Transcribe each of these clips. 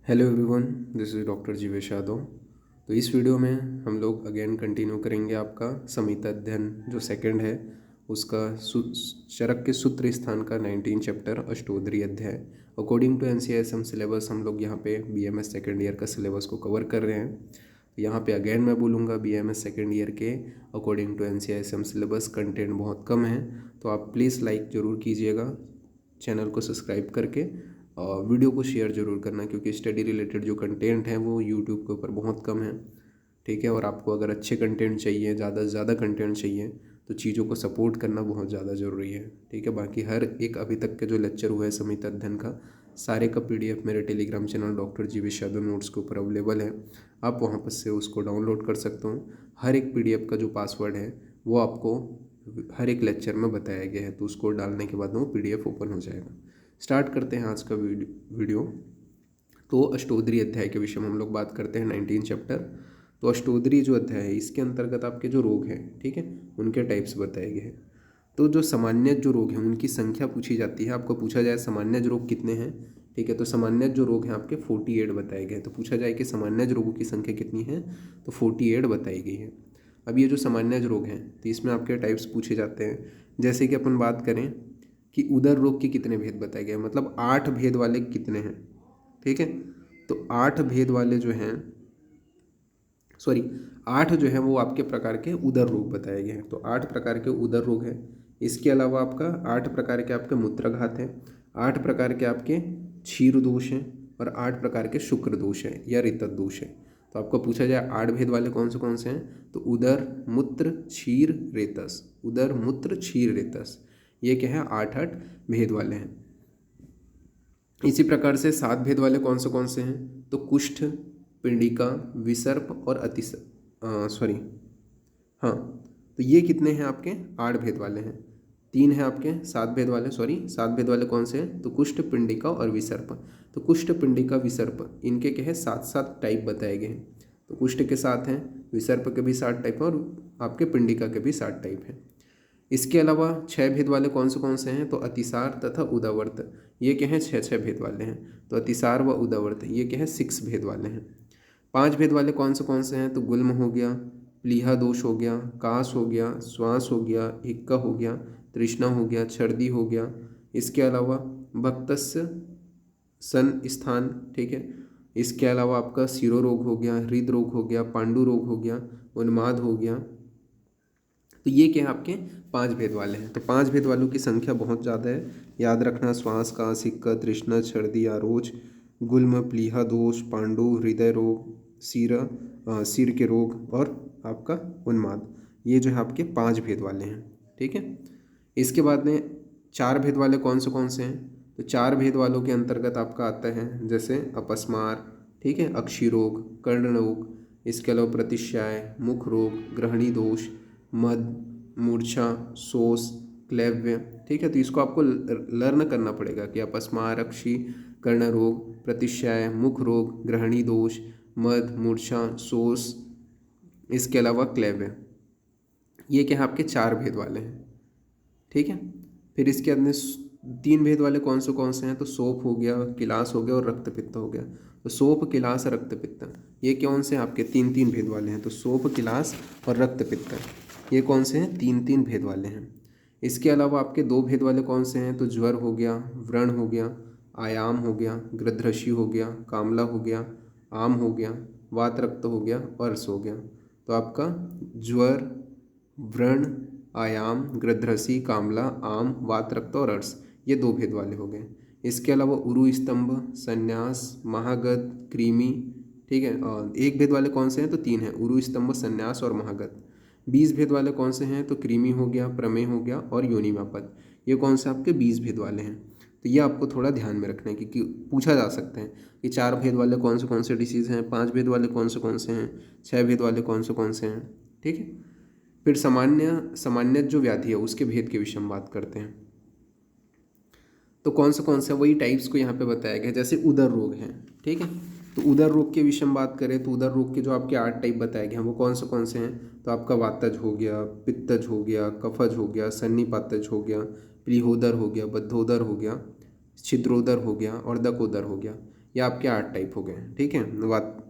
Hello everyone, this is doctor Jeevesh Yadav. तो इस video में हम लोग अगेन कंटिन्यू करेंगे आपका संहित अध्ययन जो सेकंड है उसका चरक के सूत्र स्थान का 19 चैप्टर अष्टोदरी अध्याय। अकॉर्डिंग टू NCISM सिलेबस हम लोग यहाँ पे BMS सेकेंड ईयर का सिलेबस को कवर कर रहे हैं। यहाँ पे अगेन मैं बोलूँगा BMS सेकेंड ईयर के according to NCISM syllabus content बहुत कम है, तो आप प्लीज़ लाइक ज़रूर कीजिएगा चैनल को सब्सक्राइब करके, और वीडियो को शेयर ज़रूर करना क्योंकि स्टडी रिलेटेड जो कंटेंट है वो यूट्यूब के ऊपर बहुत कम है। ठीक है, और आपको अगर अच्छे कंटेंट चाहिए, ज़्यादा से ज़्यादा कंटेंट चाहिए, तो चीज़ों को सपोर्ट करना बहुत ज़्यादा ज़रूरी है। ठीक है, बाकी हर एक अभी तक के जो लेक्चर हुआ है संहित अध्ययन का सारे का PDF मेरे Telegram channel doctor Jeevesh Yadav notes के ऊपर अवेलेबल है। आप वहाँ पर से उसको डाउनलोड कर सकते हो। हर एक PDF का जो पासवर्ड है वो आपको हर एक लेक्चर में बताया गया है, तो उसको डालने के बाद वो PDF ओपन हो जाएगा। स्टार्ट करते हैं आज का वीडियो। तो अष्टोदरी अध्याय के विषय में हम लोग बात करते हैं 19 चैप्टर। तो अष्टोदरी जो अध्याय है इसके अंतर्गत आपके जो रोग हैं, ठीक है, उनके टाइप्स बताए गए हैं। तो जो सामान्य जो रोग हैं उनकी संख्या पूछी जाती है, आपको पूछा जाए सामान्य रोग कितने हैं। ठीक है, तो सामान्य जो रोग हैं आपके 48 बताए गए। तो पूछा जाए कि सामान्य रोगों की संख्या कितनी है, तो 48 बताई गई है। अब ये जो सामान्य रोग हैं तो इसमें आपके टाइप्स पूछे जाते हैं। जैसे कि अपन बात करें कि उदर रोग के कितने भेद बताए गए, मतलब 8 भेद वाले कितने हैं। ठीक है, तो 8 भेद वाले जो हैं, सॉरी 8 जो है वो आपके प्रकार के उदर रोग बताए गए हैं। तो 8 प्रकार के उदर रोग हैं। इसके अलावा आपका 8 प्रकार के आपके मूत्रघात हैं, 8 प्रकार के आपके क्षीर दोष हैं, और 8 प्रकार के शुक्र दोष हैं या ऋतक दोष हैं। तो आपको पूछा जाए 8 भेद वाले कौन से हैं, तो उदर मूत्र क्षीर रेतस, उदर मूत्र क्षीर रेतस, ये क्या है 8 भेद वाले हैं। इसी प्रकार से 7 भेद वाले कौन से हैं, तो कुष्ठ, पिंडिका, विसर्प और सॉरी हाँ, तो ये कितने हैं आपके 8 भेद वाले हैं। 3 हैं आपके 7 भेद वाले, सॉरी 7 भेद वाले कौन से हैं, तो कुष्ठ, पिंडिका और विसर्प। तो कुष्ठ, पिंडिका, विसर्प इनके क्या है 7 टाइप बताए गए हैं। तो कुष्ठ के 7 हैं, विसर्प के भी 7 टाइप हैं, और आपके पिंडिका के भी 7 टाइप हैं। इसके अलावा 6 भेद वाले कौन से हैं, तो अतिसार तथा उदावर्त, ये क्या है 6 भेद वाले हैं। तो अतिसार व उदावर्त ये क्या है 6 भेद वाले हैं। 5 भेद वाले कौन से हैं, तो गुल्म हो गया, प्लीहा दोष हो गया, कास हो गया, श्वास हो गया, हिक्का हो गया, तृष्णा हो गया, छर्दी हो गया। इसके अलावा भक्तस्य सन स्थान, ठीक है, इसके अलावा आपका सिरो रोग हो गया, हृद रोग हो गया, पांडु रोग हो गया, उन्माद हो गया। तो ये क्या है आपके 5 भेद वाले हैं। तो 5 भेद वालों की संख्या बहुत ज़्यादा है, याद रखना। श्वास का, सिक्का, तृष्णा, छर्दी, आरोच, गुल्म, प्लीहा दोष, पांडु, हृदय रोग, सिर के रोग और आपका उन्माद, ये जो है आपके 5 भेद वाले हैं। ठीक है, इसके बाद में 4 भेद वाले कौन से हैं, तो 4 भेद वालों के अंतर्गत आपका आता है जैसे अपस्मार, ठीक है, अक्षी रोग, कर्ण रोग, इसके अलावा प्रतिश्याय, मुख रोग, ग्रहणी दोष, मद, मूर्छा, शोष, क्लैव्य। ठीक है, तो इसको आपको लर्न करना पड़ेगा कि अपस्मार, अक्षी, कर्ण रोग, प्रतिश्याय, मुख रोग, ग्रहणी दोष, मद, मूर्छा, शोष, इसके अलावा क्लैव्य, ये क्या है आपके 4 भेद वाले हैं। ठीक है, फिर इसके अंदर 3 भेद वाले कौन से हैं, तो सोप हो गया, किलास हो गया और रक्तपित्त हो गया। तो सोप, किलास, रक्तपित्त ये कौन से हैं आपके 3 भेद वाले हैं। तो सोप, किलास और रक्तपित्त ये कौन से हैं, 3 भेद वाले हैं। इसके अलावा आपके 2 भेद वाले कौन से हैं, तो ज्वर हो गया, व्रण हो गया, आयाम हो गया, गृध्रशी हो गया, कामला हो गया, आम हो गया, वात रक्त हो गया और अर्स हो गया। तो आपका ज्वर, व्रण, आयाम, गृध्रसी, कामला, आम, वात रक्त और अर्स ये 2 भेद वाले हो गए। इसके अलावा उरु स्तंभ, संन्यास, महागत, कृमि, ठीक है, और 1 भेद वाले कौन से हैं, तो 3 हैं, उरु स्तंभ, संन्यास और महागत। 20 भेद वाले कौन से हैं, तो कृमि हो गया, प्रमेय हो गया और योनिमापद, ये कौन से आपके 20 भेद वाले हैं। तो ये आपको थोड़ा ध्यान में रखना है क्योंकि पूछा जा सकता है कि 4 भेद वाले कौन से डिसीज़ हैं, 5 भेद वाले कौन से हैं, 6 भेद वाले कौन से हैं। ठीक है, फिर सामान्य जो व्याधि है उसके भेद के विषय में बात करते हैं। तो कौन से वही टाइप्स को यहाँ पे बताया गया, जैसे उदर रोग हैं। ठीक है, तो उदर रोग के विषय में बात करें तो उदर रोग के जो आपके 8 टाइप बताए गए हैं वो कौन से हैं, तो आपका वातज हो गया, पित्तज हो गया, कफज हो गया, सन्निपातज हो गया, प्लीहोदर हो गया, बद्धोदर हो गया, छिद्रोदर हो गया और दकोदर हो गया। ये आपके 8 टाइप हो गए, ठीक है।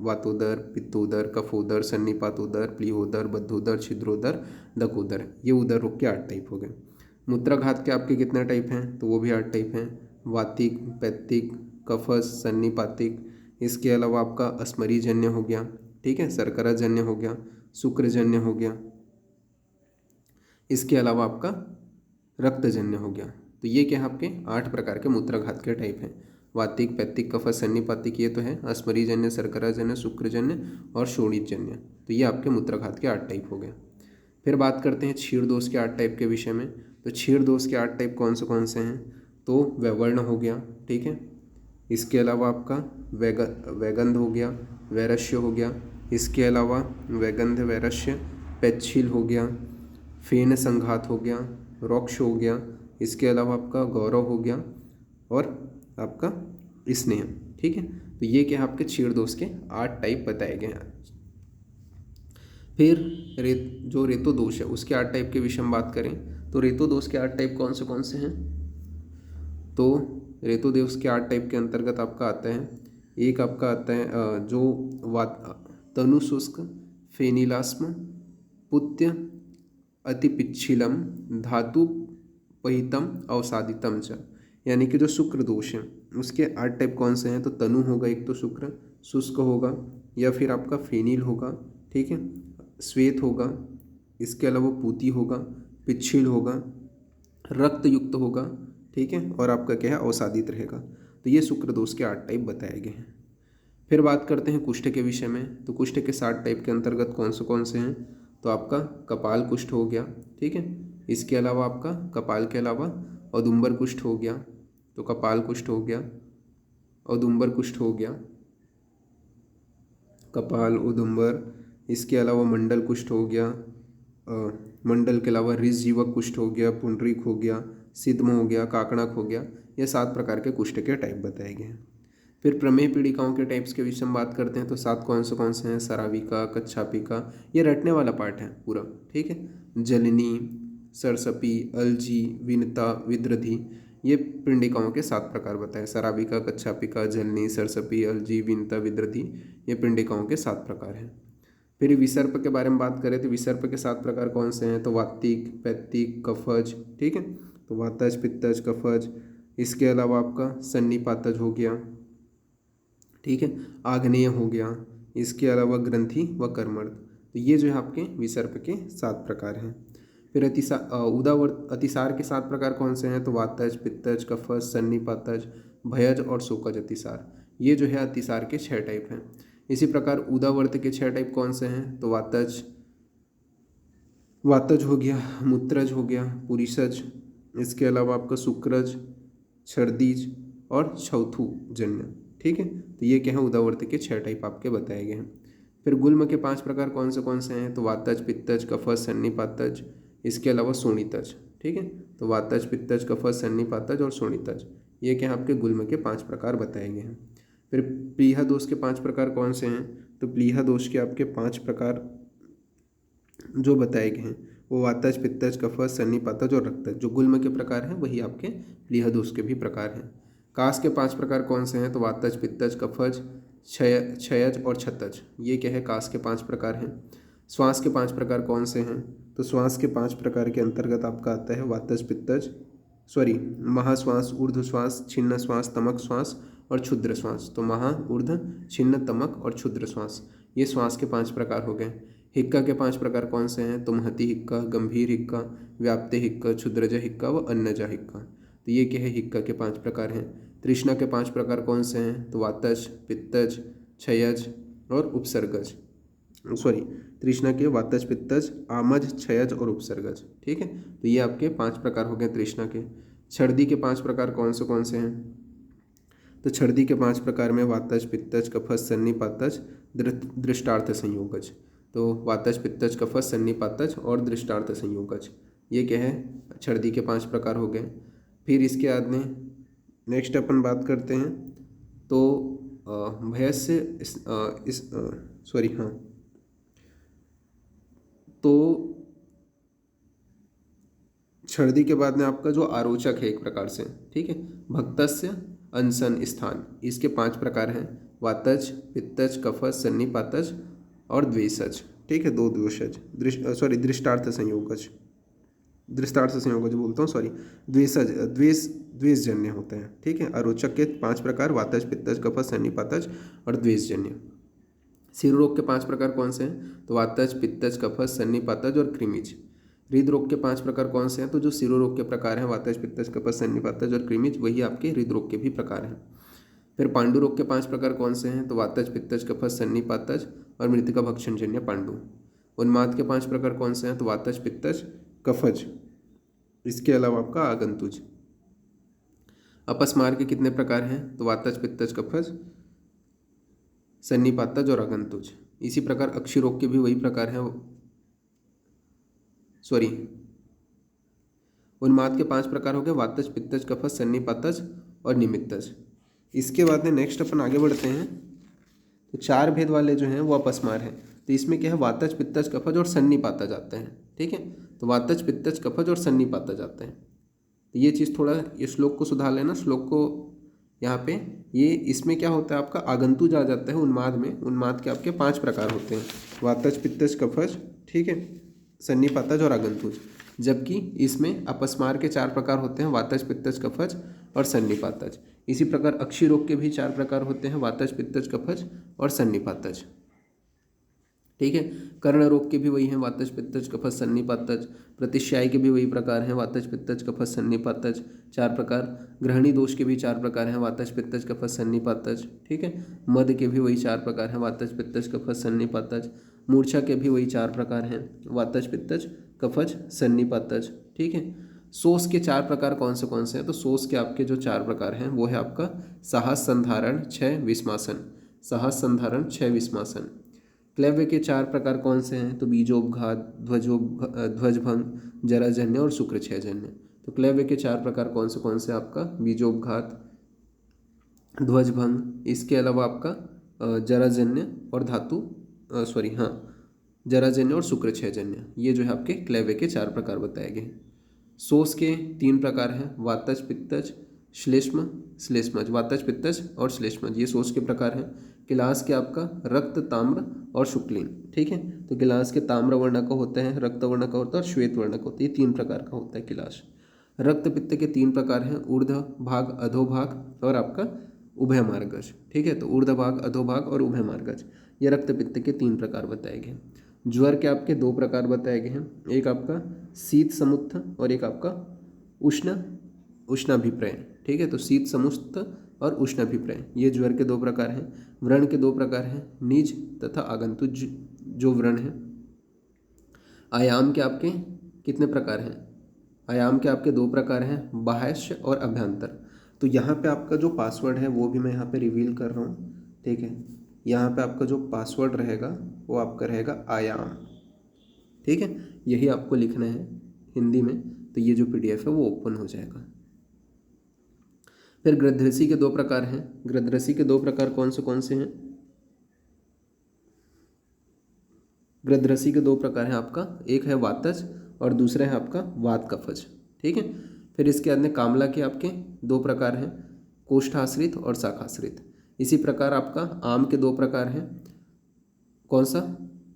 वातोदर, पित्तोदर, कफोदर, सन्निपातोदर, प्लीहोदर, बद्धोदर, छिद्रोदर, दकोदर, ये उदर रोग के 8 टाइप हो गए। मूत्राघात के आपके कितने टाइप हैं, तो वो भी 8 टाइप हैं। वातिक, पैत्तिक, कफस, सन्निपातिक, इसके अलावा आपका अस्मरीजन्य हो गया, ठीक है, शर्कराजन्य हो गया, शुक्रजन्य हो गया, इसके अलावा आपका रक्तजन्य हो गया। तो ये क्या है, आपके 8 प्रकार के मूत्राघात के टाइप हैं। वातिक, पैत्तिक, कफस, सन्निपातिक ये तो है, अस्मरीजन्य, शर्कराजन्य, शुक्रजन्य और शोणितजन्य। तो ये आपके मूत्राघात के 8 टाइप हो गए। फिर बात करते हैं क्षीर दोष के 8 टाइप के विषय में। तो क्षीर दोष के 8 टाइप कौन से हैं, तो वैवर्ण हो गया, ठीक है, इसके अलावा आपका वैगंध हो गया, वैरस्य हो गया, इसके अलावा वैगंध, वैरस्य, पैच्छिल हो गया, फेन संघात हो गया, रोक्ष हो गया, इसके अलावा आपका गौरव हो गया और आपका स्नेह, ठीक है। तो ये क्या है, आपके क्षीर दोष के 8 टाइप बताए गए हैं। फिर जो रेतो दोष है उसके 8 टाइप के विषय में बात करें तो रेतो दोष के 8 टाइप कौन से हैं, तो रेतो दोष के 8 टाइप के अंतर्गत आपका आता है, एक आपका आता है जो तनु शुष्क, फेनिलास्म, पुत्य, अतिपिच्छिलम, धातु पहितम, अवसादितम च, यानी कि जो शुक्र दोष है उसके 8 टाइप कौन से हैं, तो तनु होगा एक, तो शुक्र, शुष्क होगा या फिर आपका फेनिल होगा, ठीक है, श्वेत होगा, इसके अलावा पूती होगा, पिच्छिल होगा, रक्त युक्त होगा, ठीक है, और आपका क्या है, अवसादित रहेगा। तो ये शुक्र दोष के 8 टाइप बताए गए हैं। फिर बात करते हैं कुष्ठ के विषय में। तो कुष्ठ के 7 टाइप के अंतर्गत कौन से हैं, तो आपका कपाल कुष्ठ हो गया, ठीक है, इसके अलावा आपका कपाल के अलावा औदुंबर कुष्ठ हो गया, तो कपाल कुष्ठ हो गया, औदुंबर कुष्ठ हो गया, कपाल, औदुंबर, इसके अलावा मंडल कुष्ठ हो गया, मंडल के अलावा ऋषजीवक कुष्ठ हो गया, पुंडरीक हो गया, सिद्म हो गया, काकणक हो गया। ये 7 प्रकार के कुष्ठ के टाइप बताए गए हैं। फिर प्रमेह पीड़िकाओं के टाइप्स के विषय में बात करते हैं तो 7 कौन से हैं, सराविका, कच्छापिका, ये रटने वाला पार्ट है पूरा, ठीक है, जलनी, सरसपी, अलजी, विनता, विद्रधि, ये पिंडिकाओं के 7 प्रकार बताए। सराविका, कच्छापिका, जलनी, सरसपी, अलजी, विनता, विद्रधि, ये पिंडिकाओं के 7 प्रकार हैं। फिर विसर्प के बारे में बात करें तो विसर्प के 7 प्रकार कौन से हैं, तो वातिक, पैत्तिक, कफज, ठीक है, तो वातज, पित्तज, कफज, इसके अलावा आपका सन्निपातज हो गया, ठीक है, आग्नेय हो गया, इसके अलावा ग्रंथि व कर्मण। तो ये जो है आपके विसर्प के 7 प्रकार हैं। फिर अतिसार के 7 प्रकार कौन से हैं, तो वातज, पित्तज, कफज, सन्निपातज, भयज और शोकज अतिसार। ये जो है अतिसार के 6 टाइप हैं। इसी प्रकार उदावर्त के 6 टाइप कौन से हैं, तो वातज हो गया, मूत्रज हो गया, पुरीषज, इसके अलावा आपका शुक्रज, छर्दीज और छौथु जन्य, ठीक है। तो ये क्या है, उदावर्त के 6 टाइप आपके बताए गए हैं। फिर गुल्म के 5 प्रकार कौन से हैं, तो वातज, पित्तज, कफज, सन्निपातज, इसके अलावा शोणितज, ठीक है। तो वातज, पित्तज, कफज, सन्निपातज और शोणितज, ये क्या है, आपके गुल्म के 5 प्रकार बताए गए हैं। फिर प्लीहा दोष के 5 प्रकार कौन से हैं, तो प्लीहा दोष के आपके 5 प्रकार जो बताए गए हैं वो वातज, पित्तज, कफज, सन्निपातज और रक्तज, जो गुल्म के प्रकार हैं वही आपके प्लीहा दोष के भी प्रकार हैं। कास के 5 प्रकार कौन से हैं, तो वातज, पित्तज, कफज, क्षयज और छतज, ये क्या है, कास के 5 प्रकार हैं। श्वास के 5 प्रकार कौन से हैं, तो श्वास के 5 प्रकार के अंतर्गत आपका आता है वातज, पित्तज, महाश्वास, ऊर्ध्व श्वास, छिन्न श्वास, तमक श्वास और क्षुद्र श्वास। तो महा, ऊर्ध्व, छिन्न, तमक और क्षुद्र श्वास, ये श्वास के 5 प्रकार हो गए। हिक्का के 5 प्रकार कौन से हैं, तो महती हिक्का, गंभीर हिक्का, व्याप्ते हिक्का, क्षुद्रज हिक्का व अन्नजा हिक्का। तो ये क्या है, हिक्का के 5 प्रकार हैं। तृष्णा के 5 प्रकार कौन से हैं, तो वातज, पित्तज, क्षयज और उपसर्गज, तृष्णा के वातज, पित्तज, आमज, क्षयज और उपसर्गज, ठीक है। तो ये आपके 5 प्रकार हो गए तृष्णा के। छर्दी के 5 प्रकार कौन से हैं, तो छर्दी के 5 प्रकार में वातज, पित्तज, कफज, सन्निपातज, दृष्टार्थ संयोगज। तो वातज, पित्तज, कफज, सन्निपातज और दृष्टार्थ संयोगज, ये क्या है, छर्दी के 5 प्रकार हो गए। फिर इसके बाद में नेक्स्ट अपन बात करते हैं तो भयस्य तो छर्दी के बाद में आपका जो आरोचक है एक प्रकार से, ठीक है, भक्तस्य अनशन स्थान। इसके 5 प्रकार हैं, वातज, पित्तज, कफज, सन्निपातज और द्वेषज। ठीक है, 2 द्वेषज, दृष्टार्थ संयोगज, दृष्टार्थ संयोगज बोलता हूँ, सॉरी, द्वेषज, द्वेषजन्य होते हैं। ठीक है, अरोचक के 5 प्रकार, वातज, पित्तज, कफज, सन्निपातज और द्वेषजन्य। शिरोरोग के 5 प्रकार कौन से हैं? तो वातज, पित्तज, कफज, सन्निपातज और कृमिज। हृदरोग के 5 प्रकार कौन से हैं? तो जो शिरोरोग के प्रकार हैं, वातज, पित्तज, कफज, सन्निपातज और कृमिज, वही आपके हृदरोग के भी प्रकार हैं। फिर पांडु रोग के 5 प्रकार कौन से हैं? तो वातज, पित्तज, कफज, सन्निपातज और मृतिका भक्षणजन्य पांडु। उन्माद के 5 प्रकार कौन से हैं? तो वातज, पित्तज, कफज, इसके अलावा आपका आगंतुज। अपस्मार के कितने प्रकार हैं? तो वातज, पित्तज, कफज, सन्निपातज और आगंतुज। इसी प्रकार अक्षिरोग के भी वही प्रकार हैं, सॉरी, उन्माद के 5 प्रकार हो गए, वातज, पित्तज, कफज, सन्निपातज और निमित्तज। इसके बाद में नेक्स्ट अपन आगे बढ़ते हैं। तो 4 भेद वाले जो हैं वो अपस्मार हैं। तो इसमें क्या है, वातज, पित्तज, कफज और सन्निपातज आते हैं। ठीक है, तो वातज, पित्तज, कफज और सन्निपातज आते हैं। तो ये चीज़ थोड़ा, ये श्लोक को सुधार लेना, श्लोक को यहाँ पे, ये इसमें क्या होता है आपका आगंतुज आ जाता है उन्माद में। उन्माद के आपके 5 प्रकार होते हैं, वातज, पित्तज, कफज, ठीक है, सन्निपातज और आगंतुज। जबकि इसमें अपस्मार के 4 प्रकार होते हैं, वातज, पित्तज, कफज और सन्निपातज। इसी प्रकार अक्षी रोग के भी 4 प्रकार होते हैं, वातज, पित्तज, कफज और सन्निपातज। ठीक है, कर्ण रोग के भी वही हैं, वातज, पित्तज, कफज, सन्निपातज। प्रतिश्याय के भी वही प्रकार हैं, वातज, पित्तज, कफज, सन्निपातज, 4 प्रकार। ग्रहणी दोष के भी 4 प्रकार हैं, वातज, पित्तज, कफज, सन्निपातज। ठीक है, मद के भी वही 4 प्रकार हैं, वातज, पित्तज, कफज, सन्निपातज। मूर्छा के भी वही 4 प्रकार हैं, वातज, पित्तज, कफज, सन्निपातज। ठीक है, शोष के 4 प्रकार कौन से हैं? तो शोष के आपके जो 4 प्रकार हैं वो है आपका साहस संधारण, क्षय, विस्मासन। साहस संधारण, क्षय, विस्मासन। क्लैव्य के 4 प्रकार कौन से हैं? तो बीजोपघात, ध्वजभंग, जराजन्य और शुक्रक्षयजन्य। तो क्लैव्य के 4 प्रकार कौन से आपका बीजोपघात, ध्वजभंग, इसके अलावा आपका जराजन्य और धातु, सॉरी, हाँ, जराजन्य और शुक्रक्षयजन्य। ये जो है आपके क्लैव्य के 4 प्रकार बताए गए। शोष के 3 प्रकार हैं, वातज, पित्तज, श्लेष्म, श्लेष्मज। वातज, पित्तज और श्लेष्मज, ये शोष के प्रकार हैं। गिलास के आपका रक्त, ताम्र और शुक्लिन। ठीक है, तो गिलास के ताम्र वर्ण का होता है, रक्त वर्ण का होता है और श्वेत वर्ण का होता है। ये 3 प्रकार का होता है गिलास। रक्त पित्त के 3 प्रकार हैं, ऊर्ध्व भाग, अधोभाग और आपका उभय मार्गज। ठीक है, तो ऊर्ध्व भाग, अधोभाग और उभय मार्गज, ये रक्त पित्त के 3 प्रकार बताए गए। ज्वर के आपके 2 प्रकार बताए गए हैं, एक आपका शीत समुत्थ और एक आपका उष्णाभिप्रय। ठीक है, तो शीत समुत्थ और उष्णाभिप्रय, ये ज्वर के 2 प्रकार हैं। व्रण के 2 प्रकार हैं, निज तथा आगंतुज जो व्रण है। आयाम के आपके कितने प्रकार हैं? आयाम के आपके 2 प्रकार हैं, बाह्य और अभ्यंतर। तो यहाँ पे आपका जो पासवर्ड है वो भी मैं यहाँ पे रिवील कर रहा हूँ। ठीक है, यहाँ पे आपका जो पासवर्ड रहेगा वो आपका रहेगा आयाम। ठीक है, यही आपको लिखना है हिंदी में। तो ये जो PDF है वो ओपन हो जाएगा। फिर गृध्रसी के 2 प्रकार हैं। गृध्रसी के 2 प्रकार कौन से हैं? गृध्रसी के 2 प्रकार हैं आपका, एक है वातज और दूसरा है आपका वात कफज। ठीक है, फिर इसके बाद में कामला के आपके 2 प्रकार हैं, कोष्ठाश्रित और शाखाश्रित। इसी प्रकार आपका आम के 2 प्रकार हैं, कौन सा?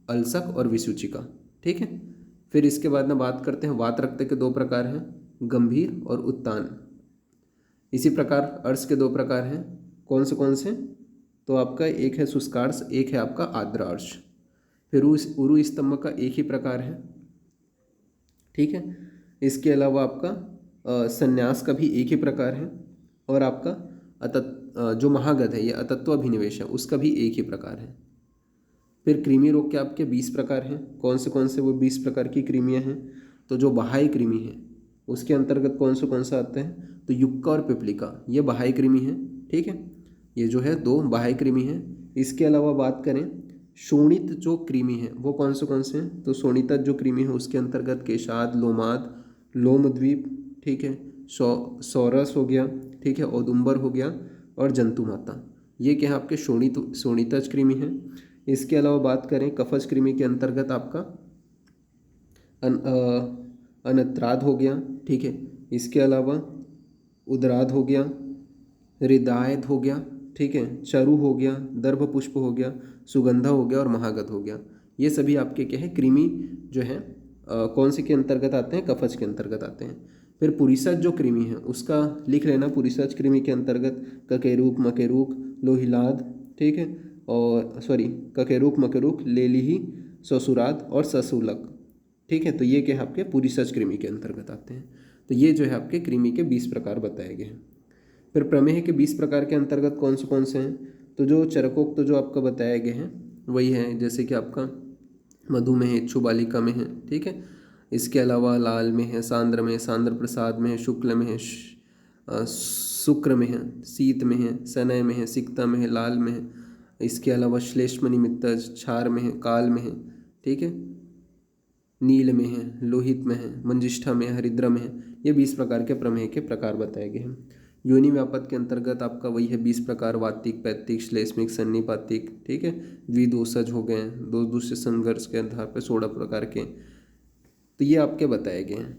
अल्सक और विसूचिका। ठीक है, फिर इसके बाद में बात करते हैं वात रक्त के 2 प्रकार हैं, गंभीर और उत्तान। इसी प्रकार अर्श के 2 प्रकार हैं, कौन से? तो आपका एक है शुष्कार्श, एक है आपका आर्द्र अर्श। फिर उरु स्तंभ का एक ही प्रकार है। ठीक है, इसके अलावा आपका संन्यास का भी एक ही प्रकार है और आपका जो महागध है, ये अतत्वाभिनिवेश है, उसका भी एक ही प्रकार है। फिर कृमि रोग के आपके 20 प्रकार हैं, कौन से वो 20 प्रकार की कृमियाँ हैं? तो जो बाह्य कृमि है उसके अंतर्गत कौन सा आता है? तो युक्का और पिपलिका, ये बाह्य कृमि है। ठीक है, ये जो है 2 बाह्य कृमि है। इसके अलावा बात करें शोणित जो कृमि है वो कौन से हैं? तो शोणित जो कृमि है उसके अंतर्गत केशाद, लोमाद, लोमद्वीप, ठीक है, सौरस हो गया, ठीक है, औदुंबर हो गया और जंतु माता, ये क्या है आपके शोणितज कृमि है। इसके अलावा बात करें कफज कृमि के अंतर्गत आपका अनत्राद हो गया। ठीक है, इसके अलावा उदराद हो गया, हृदायत हो गया, ठीक है, चरु हो गया, दर्भ पुष्प हो गया, सुगंधा हो गया और महागत हो गया। ये सभी आपके क्या है, कृमि जो है कौन से के अंतर्गत आते हैं, कफज के अंतर्गत आते हैं। फिर पुरीसज जो कृमि है उसका लिख लेना, पुरीसज कृमि के अंतर्गत ककेरूक, मकेरूक, लोहिलाद, ठीक है, और सॉरी ककेरूक, मकेरूक, लेलिही, ससुराद और ससुलक, ठीक है। तो ये क्या है आपके पुरीसज कृमि के अंतर्गत आते हैं। तो ये जो है आपके कृमि के 20 प्रकार बताए गए हैं। फिर प्रमेह के 20 प्रकार के अंतर्गत कौन से हैं, तो जो चरकोक्त तो जो आपका बताए गए हैं वही है, जैसे कि आपका मधुमेह, इच्छुबालिका में है, ठीक है। इसके अलावा लाल में है, सांद्र प्रसाद में है, शुक्ल में है, शुक्र में है, शीत में है, सनय में है, सिक्ता में है, लाल में है। इसके अलावा श्लेष्म निमित्तज, क्षार में है, काल में है, ठीक है, नील में है, लोहित में है, मंजिष्ठा में, हरिद्र में है। ये 20 प्रकार के प्रमेह के प्रकार बताए गए हैं। योनि व्यापक के अंतर्गत आपका वही है 20 प्रकार, वातिक, पैतिक, श्लेष्मिक, सन्निपातिक, ठीक है, द्विदोषज हो गए, दो दूसरे संघर्ष के आधार पर 16 प्रकार के, तो ये आपके बताए गए हैं।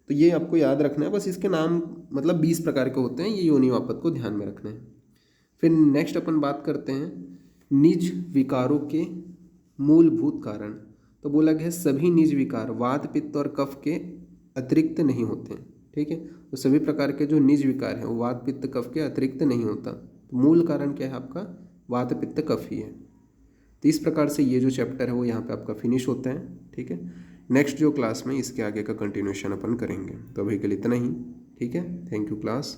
तो ये आपको याद रखना है, बस इसके नाम मतलब 20 प्रकार के होते हैं, ये योनि व्यापक को ध्यान में रखना है। फिर नेक्स्ट अपन बात करते हैं निज विकारों के मूलभूत कारण। तो बोला गया सभी निज विकार वात, पित्त और कफ के अतिरिक्त नहीं होते, ठीक है। तो सभी प्रकार के जो निज विकार हैं वो वात, पित्त, कफ के अतिरिक्त नहीं होता। तो मूल कारण क्या है आपका, वात, पित्त, कफ ही है। तो इस प्रकार से ये जो चैप्टर है वो यहाँ पे आपका फिनिश होता है, ठीक है। नेक्स्ट जो क्लास में इसके आगे का कंटिन्यूशन अपन करेंगे। तो अभी के लिए इतना ही, ठीक है। Thank you class.